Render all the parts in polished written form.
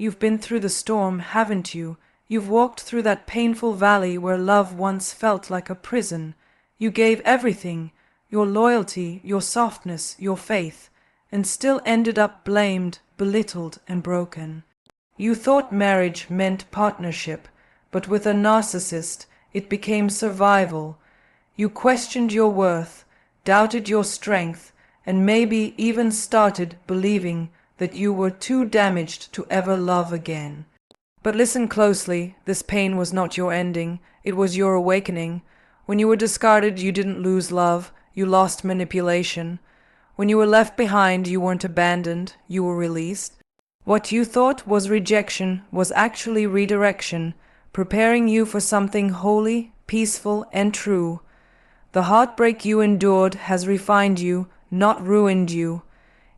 You've been through the storm, haven't you? You've walked through that painful valley where love once felt like a prison. You gave everything, your loyalty, your softness, your faith, and still ended up blamed, belittled, and broken. You thought marriage meant partnership, but with a narcissist, it became survival. You questioned your worth, doubted your strength, and maybe even started believing that you were too damaged to ever love again. But listen closely, this pain was not your ending, it was your awakening. When you were discarded, you didn't lose love, you lost manipulation. When you were left behind, you weren't abandoned, you were released. What you thought was rejection was actually redirection, preparing you for something holy, peaceful, and true. The heartbreak you endured has refined you, not ruined you.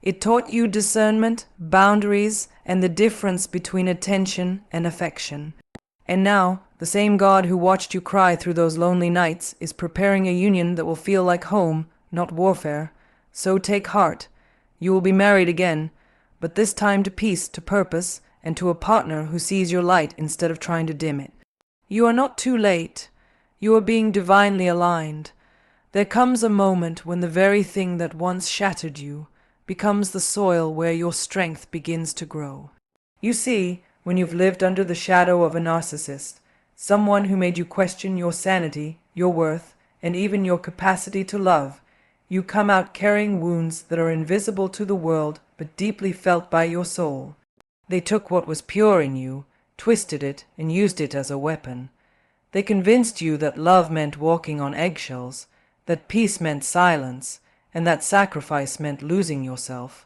It taught you discernment, boundaries, and the difference between attention and affection. And now, the same God who watched you cry through those lonely nights is preparing a union that will feel like home, not warfare. So take heart. You will be married again, but this time to peace, to purpose, and to a partner who sees your light instead of trying to dim it. You are not too late. You are being divinely aligned. There comes a moment when the very thing that once shattered you becomes the soil where your strength begins to grow. You see, when you've lived under the shadow of a narcissist, someone who made you question your sanity, your worth, and even your capacity to love, you come out carrying wounds that are invisible to the world but deeply felt by your soul. They took what was pure in you, twisted it, and used it as a weapon. They convinced you that love meant walking on eggshells, that peace meant silence, and that sacrifice meant losing yourself.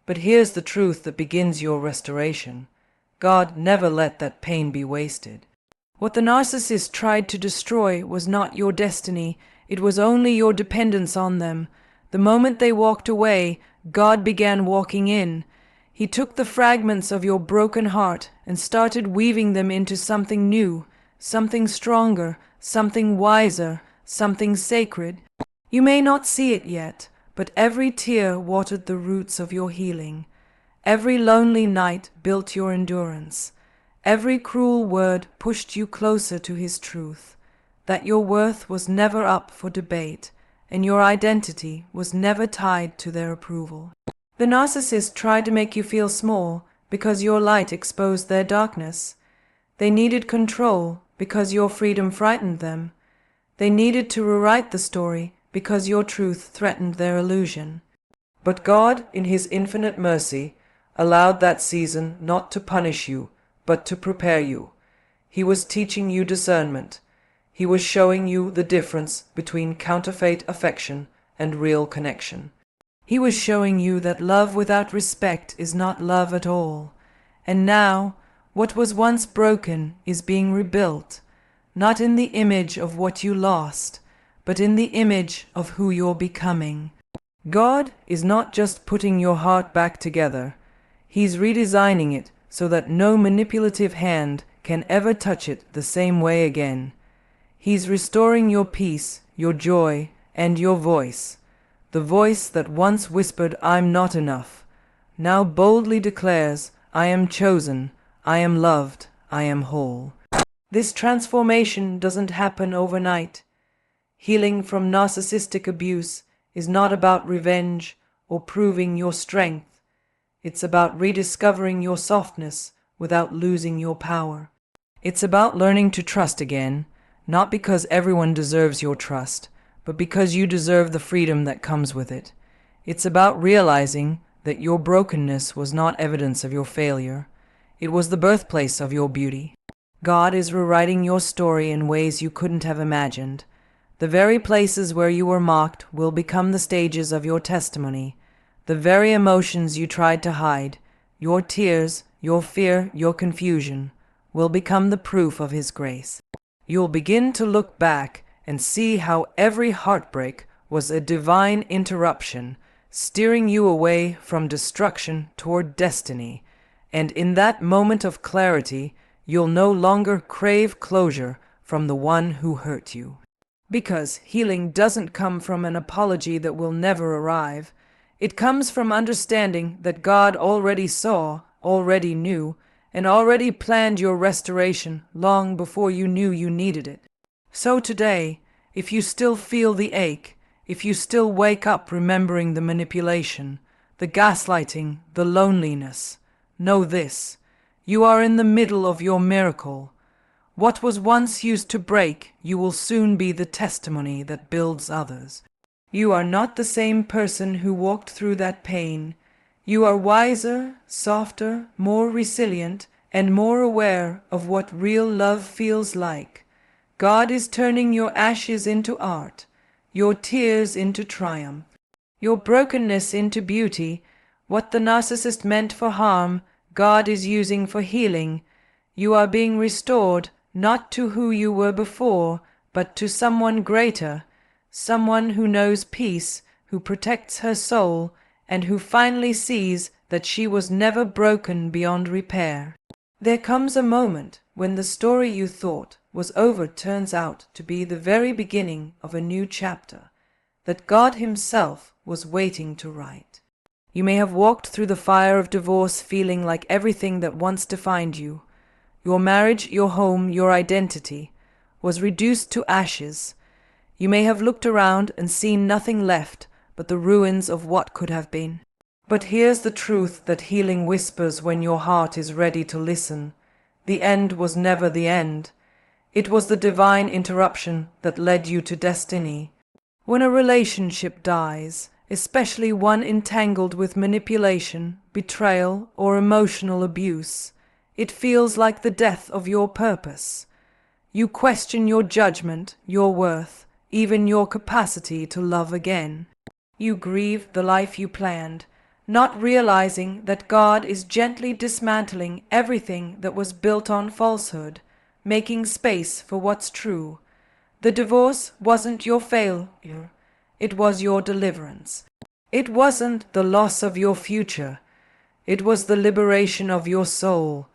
But here's the truth that begins your restoration. God never let that pain be wasted. What the narcissist tried to destroy was not your destiny, it was only your dependence on them. The moment they walked away, God began walking in. He took the fragments of your broken heart and started weaving them into something new, something stronger, something wiser, something sacred. You may not see it yet, but every tear watered the roots of your healing. Every lonely night built your endurance. Every cruel word pushed you closer to His truth, that your worth was never up for debate, and your identity was never tied to their approval. The narcissist tried to make you feel small because your light exposed their darkness. They needed control because your freedom frightened them. They needed to rewrite the story because your truth threatened their illusion. But God, in His infinite mercy, allowed that season not to punish you, but to prepare you. He was teaching you discernment. He was showing you the difference between counterfeit affection and real connection. He was showing you that love without respect is not love at all. And now, what was once broken is being rebuilt, not in the image of what you lost, but in the image of who you're becoming. God is not just putting your heart back together. He's redesigning it so that no manipulative hand can ever touch it the same way again. He's restoring your peace, your joy, and your voice. The voice that once whispered, "I'm not enough," now boldly declares, "I am chosen, I am loved, I am whole." This transformation doesn't happen overnight. Healing from narcissistic abuse is not about revenge or proving your strength. It's about rediscovering your softness without losing your power. It's about learning to trust again, not because everyone deserves your trust, but because you deserve the freedom that comes with it. It's about realizing that your brokenness was not evidence of your failure. It was the birthplace of your beauty. God is rewriting your story in ways you couldn't have imagined. The very places where you were mocked will become the stages of your testimony. The very emotions you tried to hide, your tears, your fear, your confusion, will become the proof of His grace. You'll begin to look back and see how every heartbreak was a divine interruption, steering you away from destruction toward destiny. And in that moment of clarity, you'll no longer crave closure from the one who hurt you. Because healing doesn't come from an apology that will never arrive. It comes from understanding that God already saw, already knew, and already planned your restoration long before you knew you needed it. So today, if you still feel the ache, if you still wake up remembering the manipulation, the gaslighting, the loneliness, know this: you are in the middle of your miracle. What was once used to break, you will soon be the testimony that builds others. You are not the same person who walked through that pain. You are wiser, softer, more resilient, and more aware of what real love feels like. God is turning your ashes into art, your tears into triumph, your brokenness into beauty. What the narcissist meant for harm, God is using for healing. You are being restored, not to who you were before, but to someone greater, someone who knows peace, who protects her soul, and who finally sees that she was never broken beyond repair. There comes a moment when the story you thought was over turns out to be the very beginning of a new chapter that God Himself was waiting to write. You may have walked through the fire of divorce feeling like everything that once defined you, your marriage, your home, your identity, was reduced to ashes. You may have looked around and seen nothing left but the ruins of what could have been. But here's the truth that healing whispers when your heart is ready to listen. The end was never the end. It was the divine interruption that led you to destiny. When a relationship dies, especially one entangled with manipulation, betrayal, or emotional abuse, it feels like the death of your purpose. You question your judgment, your worth, even your capacity to love again. You grieve the life you planned, not realizing that God is gently dismantling everything that was built on falsehood, making space for what's true. The divorce wasn't your failure, it was your deliverance. It wasn't the loss of your future, it was the liberation of your soul.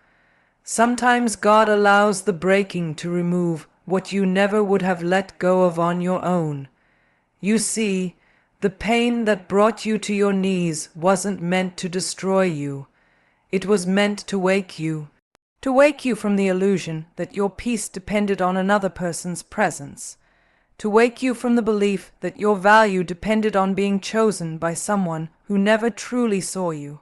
Sometimes God allows the breaking to remove what you never would have let go of on your own. You see, the pain that brought you to your knees wasn't meant to destroy you. It was meant to wake you from the illusion that your peace depended on another person's presence, to wake you from the belief that your value depended on being chosen by someone who never truly saw you,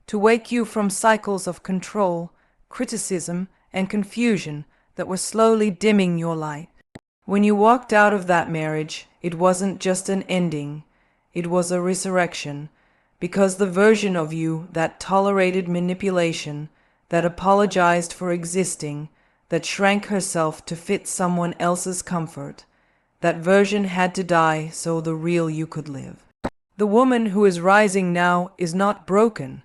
to wake you from cycles of control, criticism, and confusion that were slowly dimming your light. When you walked out of that marriage, it wasn't just an ending, it was a resurrection, because the version of you that tolerated manipulation, that apologized for existing, that shrank herself to fit someone else's comfort, that version had to die so the real you could live. The woman who is rising now is not broken.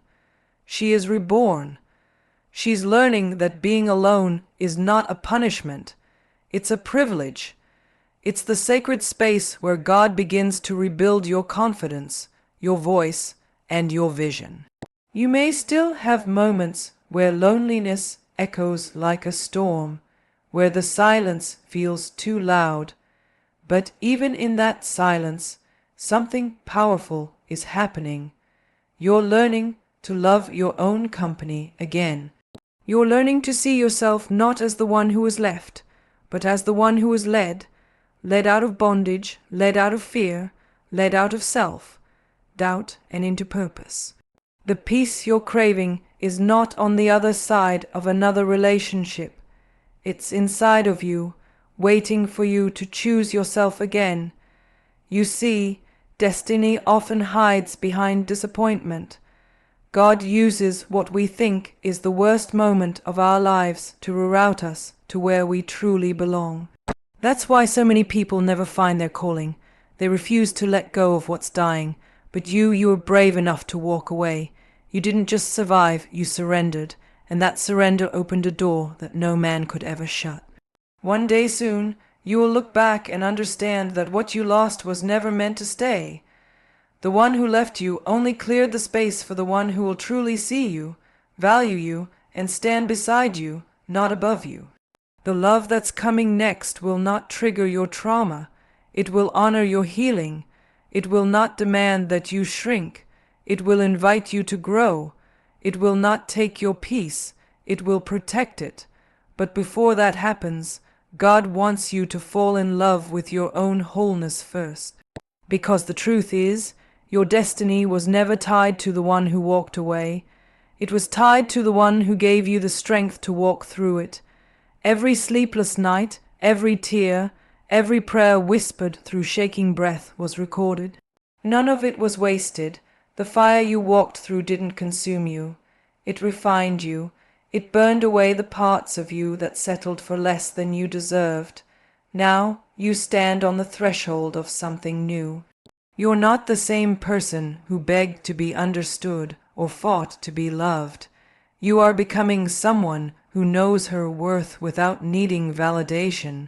She is reborn. She's learning that being alone is not a punishment. It's a privilege. It's the sacred space where God begins to rebuild your confidence, your voice, and your vision. You may still have moments where loneliness echoes like a storm, where the silence feels too loud. But even in that silence, something powerful is happening. You're learning to love your own company again. You're learning to see yourself not as the one who was left, but as the one who was led out of bondage, led out of fear, led out of self, doubt, and into purpose. The peace you're craving is not on the other side of another relationship. It's inside of you, waiting for you to choose yourself again. You see, destiny often hides behind disappointment. God uses what we think is the worst moment of our lives to reroute us to where we truly belong. That's why so many people never find their calling. They refuse to let go of what's dying. But you were brave enough to walk away. You didn't just survive, you surrendered, and that surrender opened a door that no man could ever shut. One day soon, you will look back and understand that what you lost was never meant to stay. The one who left you only cleared the space for the one who will truly see you, value you, and stand beside you, not above you. The love that's coming next will not trigger your trauma. It will honor your healing. It will not demand that you shrink. It will invite you to grow. It will not take your peace. It will protect it. But before that happens, God wants you to fall in love with your own wholeness first. Because the truth is, your destiny was never tied to the one who walked away. It was tied to the one who gave you the strength to walk through it. Every sleepless night, every tear, every prayer whispered through shaking breath was recorded. None of it was wasted. The fire you walked through didn't consume you. It refined you. It burned away the parts of you that settled for less than you deserved. Now you stand on the threshold of something new. You're not the same person who begged to be understood or fought to be loved. You are becoming someone who knows her worth without needing validation.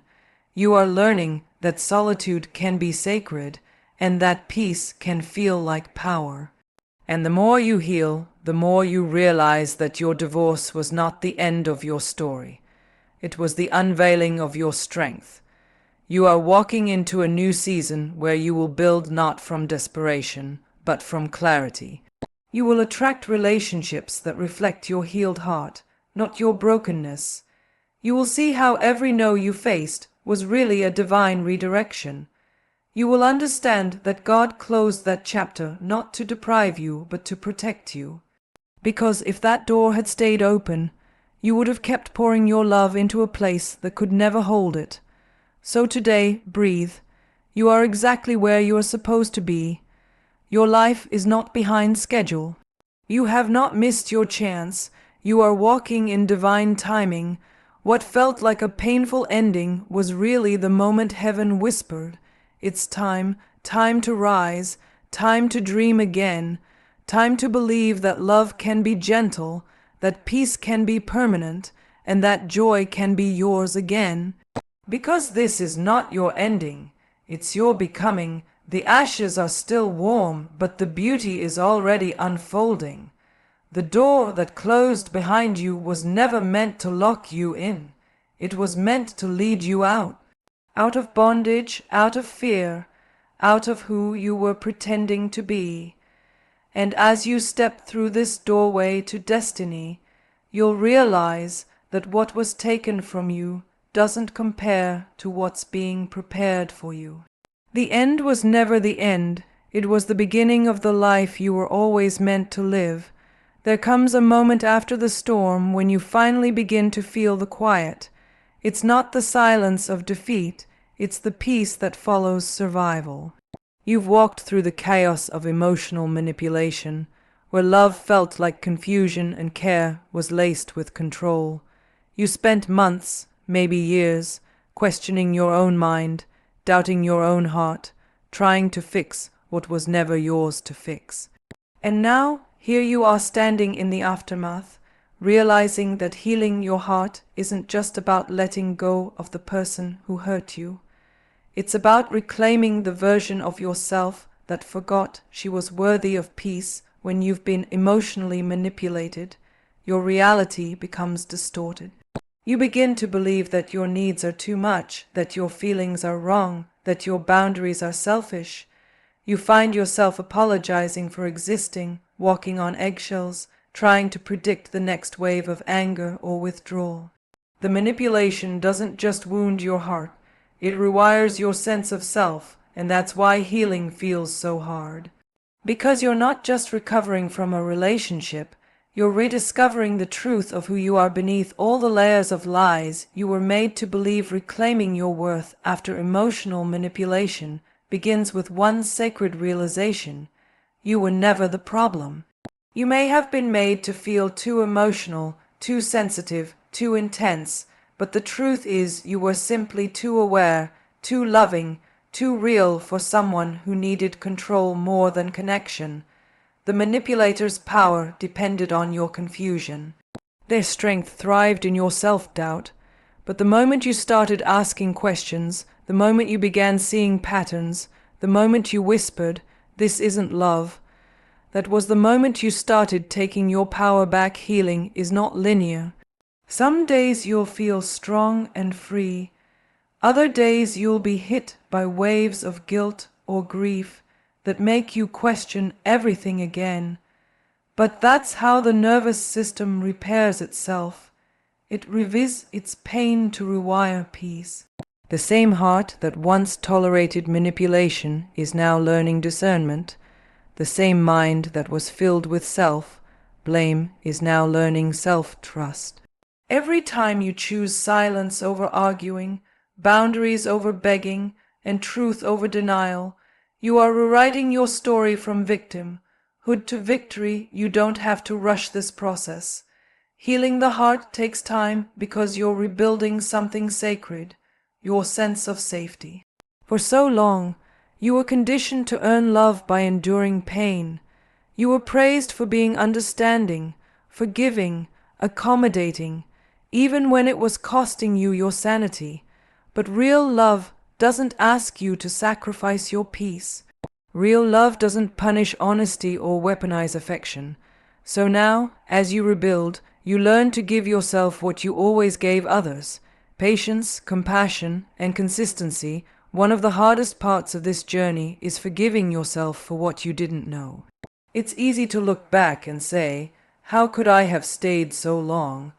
You are learning that solitude can be sacred and that peace can feel like power. And the more you heal, the more you realize that your divorce was not the end of your story. It was the unveiling of your strength. You are walking into a new season where you will build not from desperation, but from clarity. You will attract relationships that reflect your healed heart, not your brokenness. You will see how every no you faced was really a divine redirection. You will understand that God closed that chapter not to deprive you, but to protect you. Because if that door had stayed open, you would have kept pouring your love into a place that could never hold it. So today, breathe. You are exactly where you are supposed to be. Your life is not behind schedule. You have not missed your chance. You are walking in divine timing. What felt like a painful ending was really the moment heaven whispered, "It's time, time to rise, time to dream again, time to believe that love can be gentle, that peace can be permanent, and that joy can be yours again." Because this is not your ending, it's your becoming. The ashes are still warm, but the beauty is already unfolding. The door that closed behind you was never meant to lock you in. It was meant to lead you out. Out of bondage, out of fear, out of who you were pretending to be. And as you step through this doorway to destiny, you'll realize that what was taken from you doesn't compare to what's being prepared for you. The end was never the end. It was the beginning of the life you were always meant to live. There comes a moment after the storm when you finally begin to feel the quiet. It's not the silence of defeat, it's the peace that follows survival. You've walked through the chaos of emotional manipulation, where love felt like confusion and care was laced with control. You spent months, maybe years, questioning your own mind, doubting your own heart, trying to fix what was never yours to fix. And now, here you are standing in the aftermath, realizing that healing your heart isn't just about letting go of the person who hurt you. It's about reclaiming the version of yourself that forgot she was worthy of peace. When you've been emotionally manipulated, your reality becomes distorted. You begin to believe that your needs are too much, that your feelings are wrong, that your boundaries are selfish. You find yourself apologizing for existing, walking on eggshells, trying to predict the next wave of anger or withdrawal. The manipulation doesn't just wound your heart, it rewires your sense of self, and that's why healing feels so hard. Because you're not just recovering from a relationship, you're rediscovering the truth of who you are beneath all the layers of lies you were made to believe. Reclaiming your worth after emotional manipulation begins with one sacred realization: you were never the problem. You may have been made to feel too emotional, too sensitive, too intense, but the truth is you were simply too aware, too loving, too real for someone who needed control more than connection. The manipulator's power depended on your confusion. Their strength thrived in your self-doubt. But the moment you started asking questions, the moment you began seeing patterns, the moment you whispered, "This isn't love," that was the moment you started taking your power back. Healing is not linear. Some days you'll feel strong and free. Other days you'll be hit by waves of guilt or grief that make you question everything again. But that's how the nervous system repairs itself. It revises its pain to rewire peace. The same heart that once tolerated manipulation is now learning discernment. The same mind that was filled with self-blame is now learning self-trust. Every time you choose silence over arguing, boundaries over begging, and truth over denial, you are rewriting your story from victimhood to victory. You don't have to rush this process. Healing the heart takes time because you're rebuilding something sacred, your sense of safety. For so long, you were conditioned to earn love by enduring pain. You were praised for being understanding, forgiving, accommodating, even when it was costing you your sanity. But real love doesn't ask you to sacrifice your peace. Real love doesn't punish honesty or weaponize affection. So now, as you rebuild, you learn to give yourself what you always gave others: patience, compassion, and consistency. One of the hardest parts of this journey is forgiving yourself for what you didn't know. It's easy to look back and say, "How could I have stayed so long?"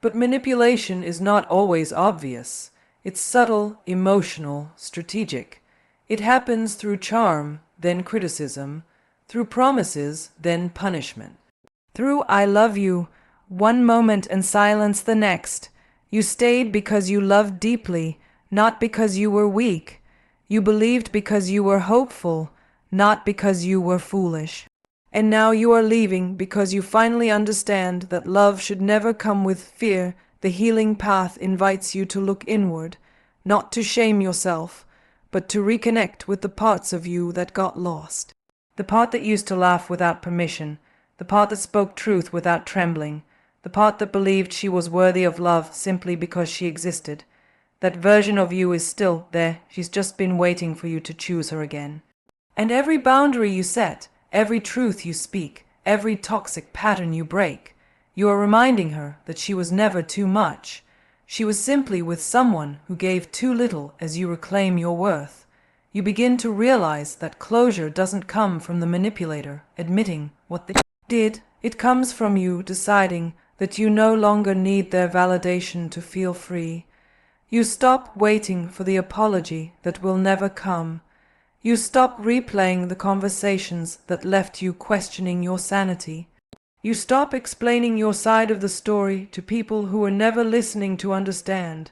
But manipulation is not always obvious. It's subtle, emotional, strategic. It happens through charm, then criticism, through promises, then punishment. Through "I love you" one moment and silence the next. You stayed because you loved deeply, not because you were weak. You believed because you were hopeful, not because you were foolish. And now you are leaving because you finally understand that love should never come with fear. The healing path invites you to look inward, not to shame yourself, but to reconnect with the parts of you that got lost. The part that used to laugh without permission, the part that spoke truth without trembling, the part that believed she was worthy of love simply because she existed. That version of you is still there. She's just been waiting for you to choose her again. And every boundary you set, every truth you speak, every toxic pattern you break, you are reminding her that she was never too much. She was simply with someone who gave too little. As you reclaim your worth, you begin to realize that closure doesn't come from the manipulator admitting what they did. It comes from you deciding that you no longer need their validation to feel free. You stop waiting for the apology that will never come. You stop replaying the conversations that left you questioning your sanity. You stop explaining your side of the story to people who were never listening to understand.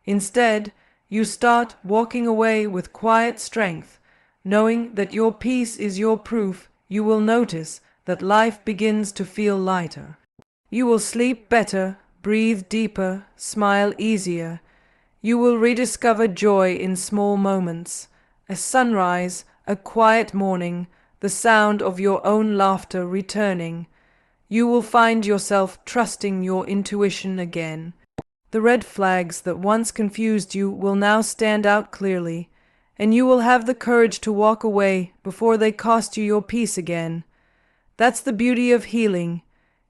Instead, you start walking away with quiet strength, knowing that your peace is your proof. You will notice that life begins to feel lighter. You will sleep better, breathe deeper, smile easier. You will rediscover joy in small moments. A sunrise, a quiet morning, the sound of your own laughter returning. You will find yourself trusting your intuition again. The red flags that once confused you will now stand out clearly, and you will have the courage to walk away before they cost you your peace again. That's the beauty of healing.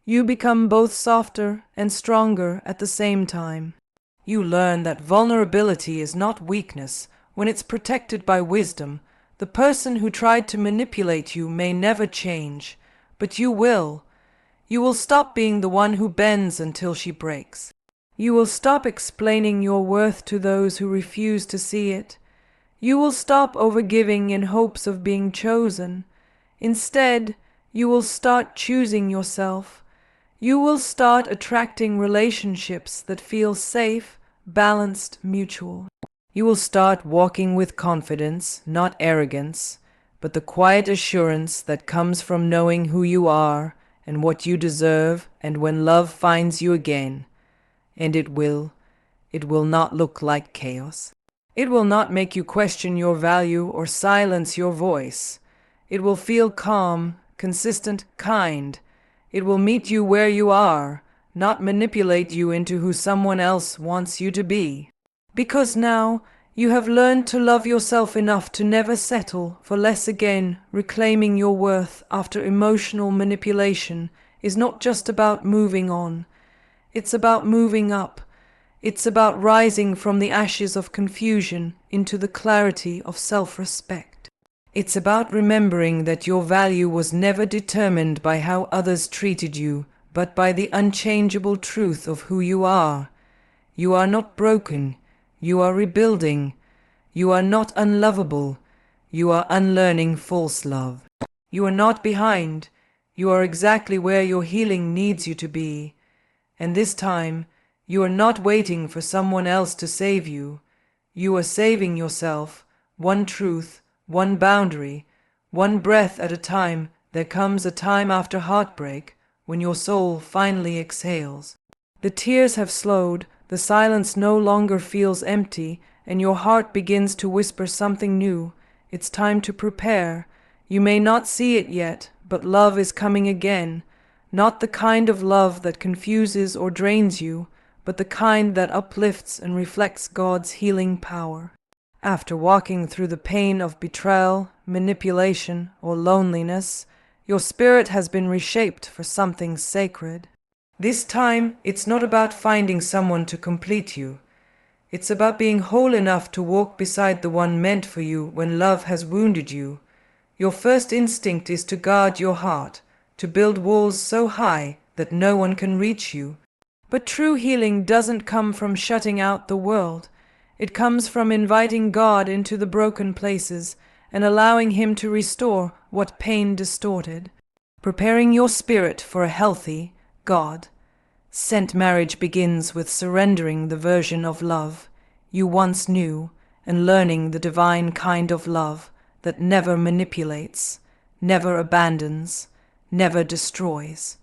You become both softer and stronger at the same time. You learn that vulnerability is not weakness when it's protected by wisdom. The person who tried to manipulate you may never change, but you will. You will stop being the one who bends until she breaks. You will stop explaining your worth to those who refuse to see it. You will stop overgiving in hopes of being chosen. Instead, you will start choosing yourself. You will start attracting relationships that feel safe, balanced, mutual. You will start walking with confidence, not arrogance, but the quiet assurance that comes from knowing who you are and what you deserve. And when love finds you again, and it will not look like chaos. It will not make you question your value or silence your voice. It will feel calm, consistent, kind. It will meet you where you are, not manipulate you into who someone else wants you to be. Because now you have learned to love yourself enough to never settle for less again. Reclaiming your worth after emotional manipulation is not just about moving on. It's about moving up. It's about rising from the ashes of confusion into the clarity of self-respect. It's about remembering that your value was never determined by how others treated you, but by the unchangeable truth of who you are. You are not broken. You are rebuilding. You are not unlovable. You are unlearning false love. You are not behind. You are exactly where your healing needs you to be. And this time, you are not waiting for someone else to save you. You are saving yourself, one truth, one boundary, one breath at a time. There comes a time after heartbreak when your soul finally exhales. The tears have slowed, the silence no longer feels empty, and your heart begins to whisper something new. It's time to prepare. You may not see it yet, but love is coming again. Not the kind of love that confuses or drains you, but the kind that uplifts and reflects God's healing power. After walking through the pain of betrayal, manipulation, or loneliness, your spirit has been reshaped for something sacred. This time, it's not about finding someone to complete you. It's about being whole enough to walk beside the one meant for you when love has wounded you. Your first instinct is to guard your heart, to build walls so high that no one can reach you. But true healing doesn't come from shutting out the world. It comes from inviting God into the broken places and allowing Him to restore what pain distorted. Preparing your spirit for a healthy, God-sent marriage begins with surrendering the version of love you once knew and learning the divine kind of love that never manipulates, never abandons, never destroys.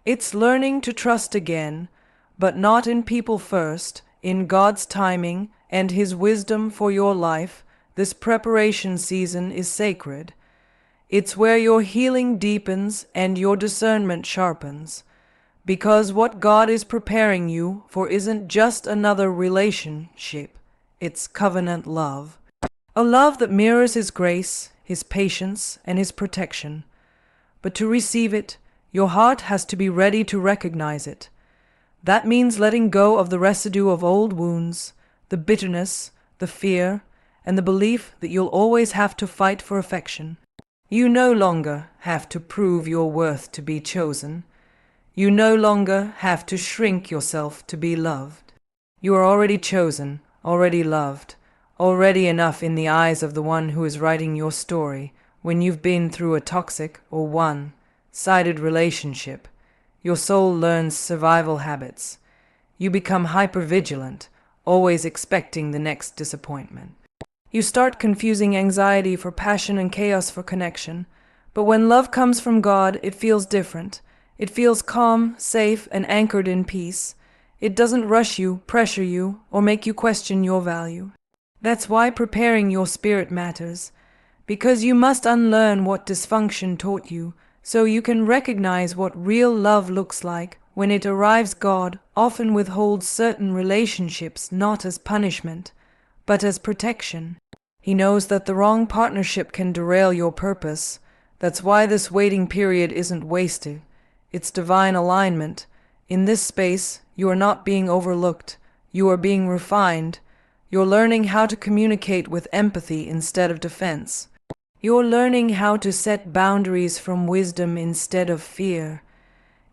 It's learning to trust again, but not in people first, in God's timing and His wisdom for your life. This preparation season is sacred. It's where your healing deepens and your discernment sharpens, because what God is preparing you for isn't just another relationship, it's covenant love. A love that mirrors His grace, His patience, and His protection. But to receive it, your heart has to be ready to recognize it. That means letting go of the residue of old wounds, the bitterness, the fear, and the belief that you'll always have to fight for affection. You no longer have to prove your worth to be chosen. You no longer have to shrink yourself to be loved. You are already chosen, already loved, already enough in the eyes of the one who is writing your story. When you've been through a toxic or one-sided relationship, your soul learns survival habits. You become hypervigilant, always expecting the next disappointment. You start confusing anxiety for passion and chaos for connection. But when love comes from God, it feels different. It feels calm, safe, and anchored in peace. It doesn't rush you, pressure you, or make you question your value. That's why preparing your spirit matters. Because you must unlearn what dysfunction taught you, so you can recognize what real love looks like. When it arrives, God often withholds certain relationships not as punishment, but as protection. He knows that the wrong partnership can derail your purpose. That's why this waiting period isn't wasted. It's divine alignment. In this space, you are not being overlooked. You are being refined. You're learning how to communicate with empathy instead of defense. You're learning how to set boundaries from wisdom instead of fear.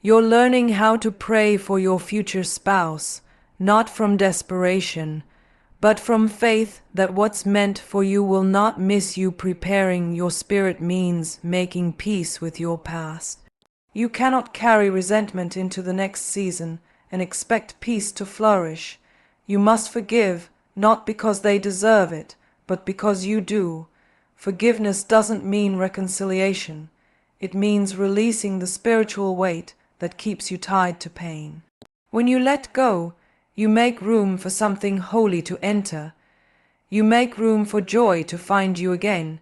You're learning how to pray for your future spouse, not from desperation, but from faith that what's meant for you will not miss you. Preparing your spirit means making peace with your past. You cannot carry resentment into the next season and expect peace to flourish. You must forgive, not because they deserve it, but because you do. Forgiveness doesn't mean reconciliation. It means releasing the spiritual weight that keeps you tied to pain. When you let go, you make room for something holy to enter. You make room for joy to find you again.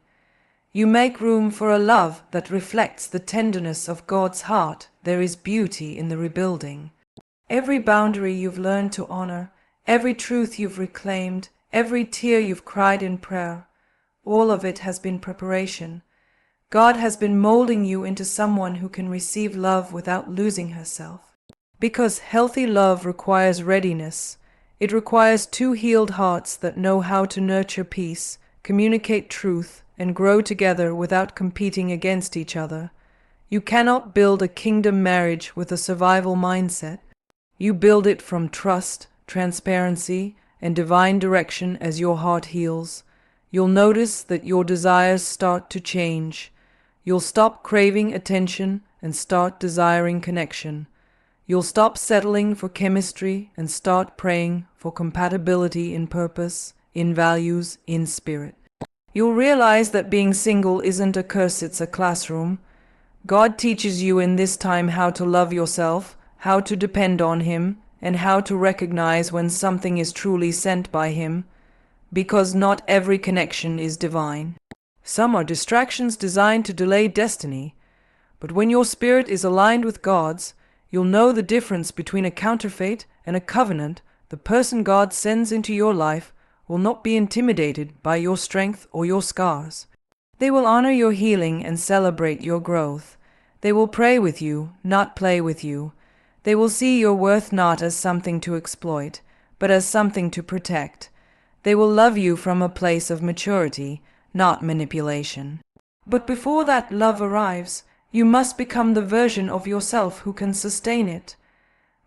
You make room for a love that reflects the tenderness of God's heart. There is beauty in the rebuilding. Every boundary you've learned to honor, every truth you've reclaimed, every tear you've cried in prayer, all of it has been preparation. God has been molding you into someone who can receive love without losing herself. Because healthy love requires readiness. It requires two healed hearts that know how to nurture peace, communicate truth, and grow together without competing against each other. You cannot build a kingdom marriage with a survival mindset. You build it from trust, transparency, and divine direction as your heart heals. You'll notice that your desires start to change. You'll stop craving attention and start desiring connection. You'll stop settling for chemistry and start praying for compatibility in purpose, in values, in spirit. You'll realize that being single isn't a curse, it's a classroom. God teaches you in this time how to love yourself, how to depend on Him, and how to recognize when something is truly sent by Him, because not every connection is divine. Some are distractions designed to delay destiny, but when your spirit is aligned with God's, you'll know the difference between a counterfeit and a covenant. The person God sends into your life will not be intimidated by your strength or your scars. They will honor your healing and celebrate your growth. They will pray with you, not play with you. They will see your worth not as something to exploit, but as something to protect. They will love you from a place of maturity, not manipulation. But before that love arrives, you must become the version of yourself who can sustain it.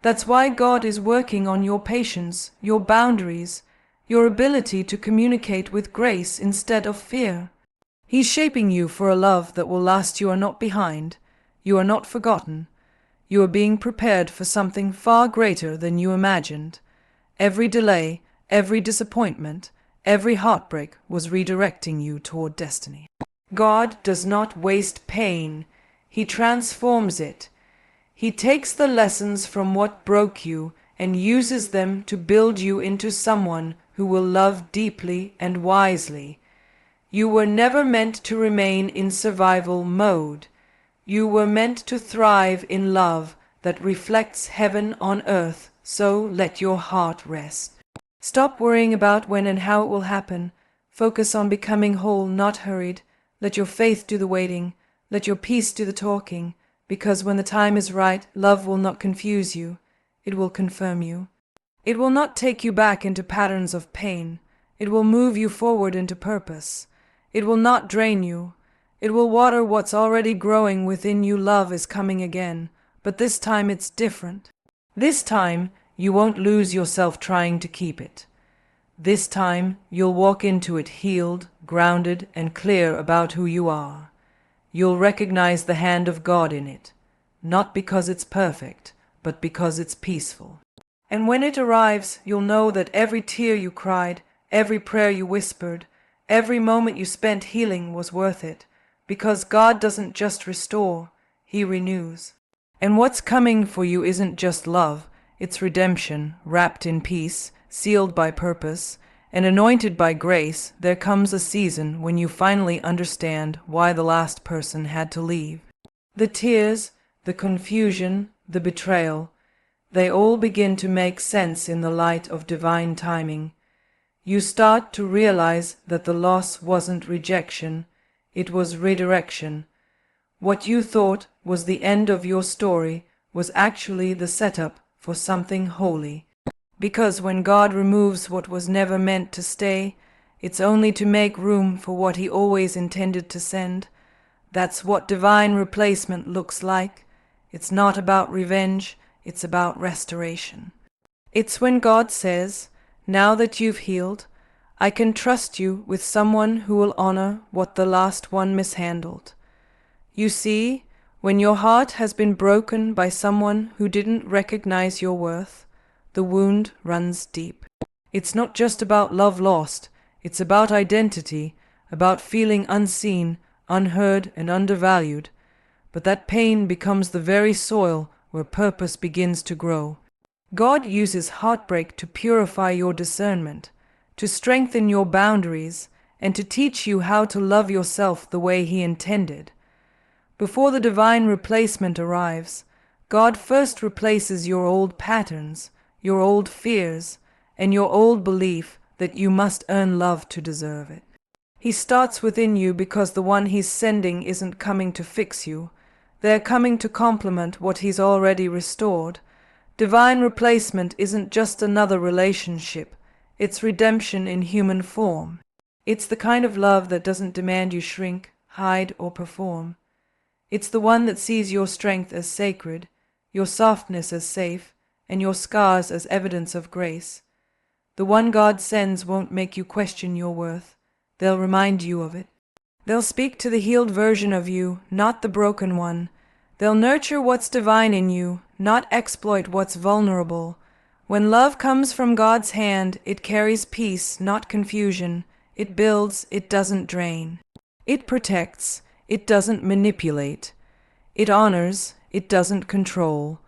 That's why God is working on your patience, your boundaries, your ability to communicate with grace instead of fear. He's shaping you for a love that will last. You are not behind. You are not forgotten. You are being prepared for something far greater than you imagined. Every delay, every disappointment, every heartbreak was redirecting you toward destiny. God does not waste pain. He transforms it. He takes the lessons from what broke you and uses them to build you into someone who will love deeply and wisely. You were never meant to remain in survival mode. You were meant to thrive in love that reflects heaven on earth, so let your heart rest. Stop worrying about when and how it will happen. Focus on becoming whole, not hurried. Let your faith do the waiting. Let your peace do the talking, because when the time is right, love will not confuse you. It will confirm you. It will not take you back into patterns of pain. It will move you forward into purpose. It will not drain you. It will water what's already growing within you. Love is coming again, but this time it's different. This time, you won't lose yourself trying to keep it. This time, you'll walk into it healed, grounded, and clear about who you are. You'll recognize the hand of God in it, not because it's perfect, but because it's peaceful. And when it arrives, you'll know that every tear you cried, every prayer you whispered, every moment you spent healing was worth it, because God doesn't just restore, He renews. And what's coming for you isn't just love, it's redemption, wrapped in peace, sealed by purpose, and anointed by grace. There comes a season when you finally understand why the last person had to leave. The tears, the confusion, the betrayal, they all begin to make sense in the light of divine timing. You start to realize that the loss wasn't rejection, it was redirection. What you thought was the end of your story was actually the setup for something holy. Because when God removes what was never meant to stay, it's only to make room for what He always intended to send. That's what divine replacement looks like. It's not about revenge, it's about restoration. It's when God says, now that you've healed, I can trust you with someone who will honor what the last one mishandled. You see, when your heart has been broken by someone who didn't recognize your worth, the wound runs deep. It's not just about love lost, it's about identity, about feeling unseen, unheard, and undervalued. But that pain becomes the very soil where purpose begins to grow. God uses heartbreak to purify your discernment, to strengthen your boundaries, and to teach you how to love yourself the way He intended. Before the divine replacement arrives, God first replaces your old patterns, your old fears, and your old belief that you must earn love to deserve it. He starts within you because the one He's sending isn't coming to fix you. They're coming to complement what He's already restored. Divine replacement isn't just another relationship. It's redemption in human form. It's the kind of love that doesn't demand you shrink, hide, or perform. It's the one that sees your strength as sacred, your softness as safe, and your scars as evidence of grace. The one God sends won't make you question your worth. They'll remind you of it. They'll speak to the healed version of you, not the broken one. They'll nurture what's divine in you, not exploit what's vulnerable. When love comes from God's hand, it carries peace, not confusion. It builds, it doesn't drain. It protects, it doesn't manipulate. It honors, it doesn't control.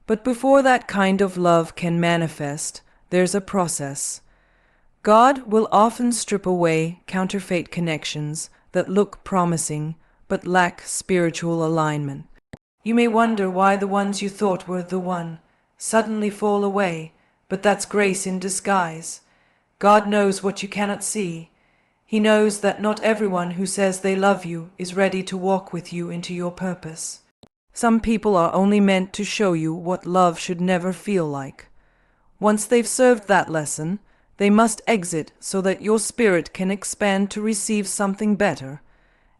But before that kind of love can manifest, there's a process. God will often strip away counterfeit connections that look promising but lack spiritual alignment. You may wonder why the ones you thought were the one suddenly fall away, but that's grace in disguise. God knows what you cannot see. He knows that not everyone who says they love you is ready to walk with you into your purpose. Some people are only meant to show you what love should never feel like. Once they've served that lesson, they must exit so that your spirit can expand to receive something better.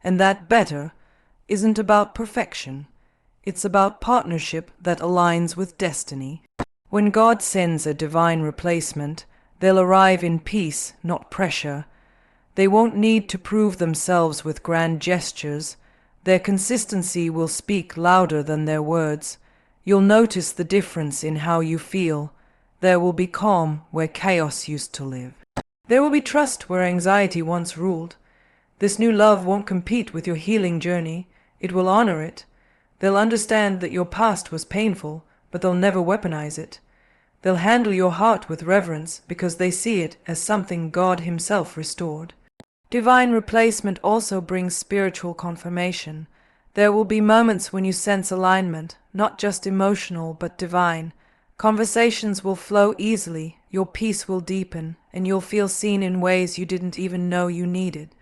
And that better isn't about perfection. It's about partnership that aligns with destiny. When God sends a divine replacement, they'll arrive in peace, not pressure. They won't need to prove themselves with grand gestures. Their consistency will speak louder than their words. You'll notice the difference in how you feel. There will be calm where chaos used to live. There will be trust where anxiety once ruled. This new love won't compete with your healing journey. It will honor it. They'll understand that your past was painful, but they'll never weaponize it. They'll handle your heart with reverence because they see it as something God Himself restored. Divine replacement also brings spiritual confirmation. There will be moments when you sense alignment, not just emotional but divine. Conversations will flow easily, your peace will deepen, and you'll feel seen in ways you didn't even know you needed.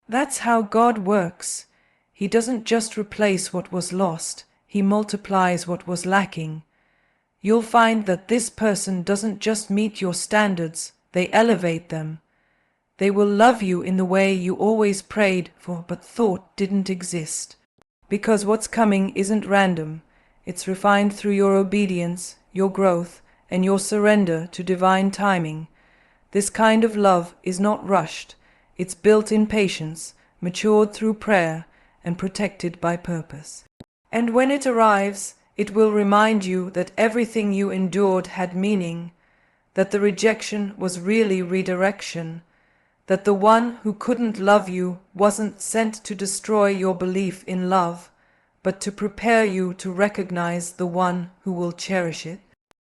That's how God works. He doesn't just replace what was lost, He multiplies what was lacking. You'll find that this person doesn't just meet your standards, they elevate them. They will love you in the way you always prayed for but thought didn't exist. Because what's coming isn't random. It's refined through your obedience, your growth, and your surrender to divine timing. This kind of love is not rushed. It's built in patience, matured through prayer, and protected by purpose. And when it arrives, it will remind you that everything you endured had meaning, that the rejection was really redirection, that the one who couldn't love you wasn't sent to destroy your belief in love, but to prepare you to recognize the one who will cherish it.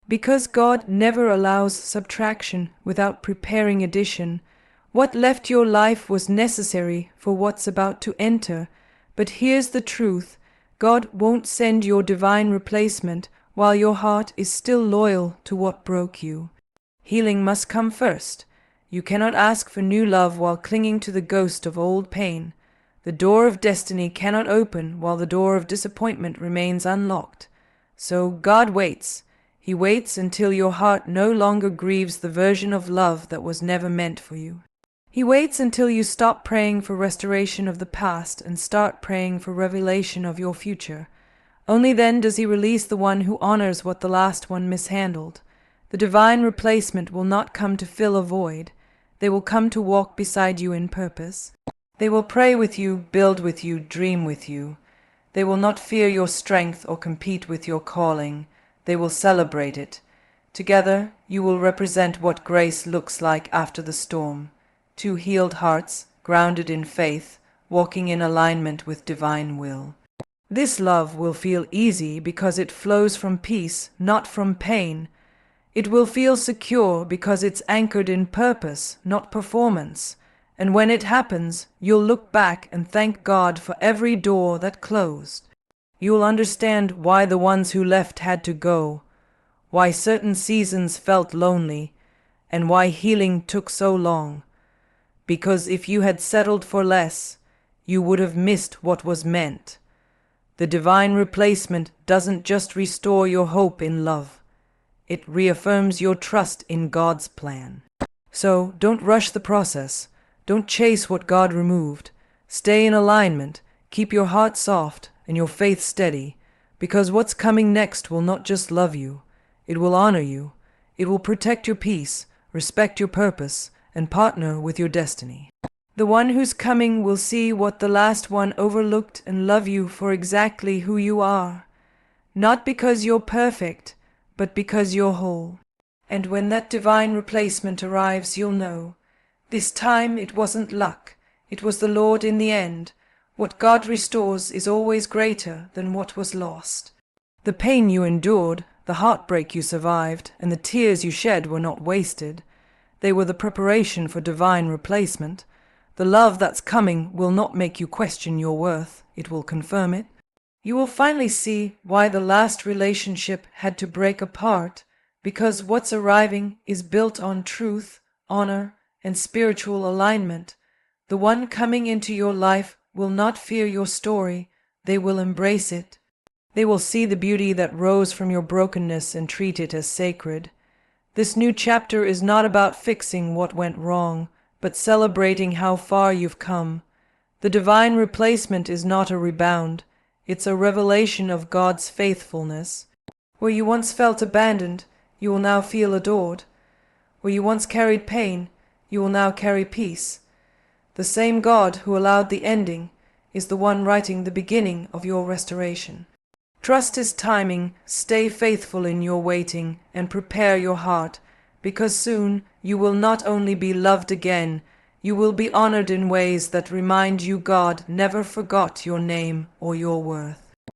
Because God never allows subtraction without preparing addition, what left your life was necessary for what's about to enter. But here's the truth, God won't send your divine replacement while your heart is still loyal to what broke you. Healing must come first. You cannot ask for new love while clinging to the ghost of old pain. The door of destiny cannot open while the door of disappointment remains unlocked. So God waits. He waits until your heart no longer grieves the version of love that was never meant for you. He waits until you stop praying for restoration of the past and start praying for revelation of your future. Only then does He release the one who honors what the last one mishandled. The divine replacement will not come to fill a void. They will come to walk beside you in purpose. They will pray with you, build with you, dream with you. They will not fear your strength or compete with your calling. They will celebrate it. Together, you will represent what grace looks like after the storm. Two healed hearts, grounded in faith, walking in alignment with divine will. This love will feel easy because it flows from peace, not from pain. It will feel secure because it's anchored in purpose, not performance. And when it happens, you'll look back and thank God for every door that closed. You'll understand why the ones who left had to go, why certain seasons felt lonely, and why healing took so long. Because if you had settled for less, you would have missed what was meant. The divine replacement doesn't just restore your hope in love. It reaffirms your trust in God's plan. So don't rush the process. Don't chase what God removed. Stay in alignment, keep your heart soft and your faith steady, because what's coming next will not just love you, it will honor you. It will protect your peace, respect your purpose, and partner with your destiny. The one who's coming will see what the last one overlooked and love you for exactly who you are. Not because you're perfect, but because you're whole. And when that divine replacement arrives, you'll know. This time it wasn't luck, it was the Lord in the end. What God restores is always greater than what was lost. The pain you endured, the heartbreak you survived, and the tears you shed were not wasted. They were the preparation for divine replacement. The love that's coming will not make you question your worth, it will confirm it. You will finally see why the last relationship had to break apart, because what's arriving is built on truth, honor, and spiritual alignment. The one coming into your life will not fear your story, they will embrace it. They will see the beauty that rose from your brokenness and treat it as sacred. This new chapter is not about fixing what went wrong, but celebrating how far you've come. The divine replacement is not a rebound, it's a revelation of God's faithfulness. Where you once felt abandoned, you will now feel adored. Where you once carried pain, you will now carry peace. The same God who allowed the ending is the one writing the beginning of your restoration. Trust His timing, stay faithful in your waiting, and prepare your heart, because soon you will not only be loved again, you will be honored in ways that remind you God never forgot your name or your worth.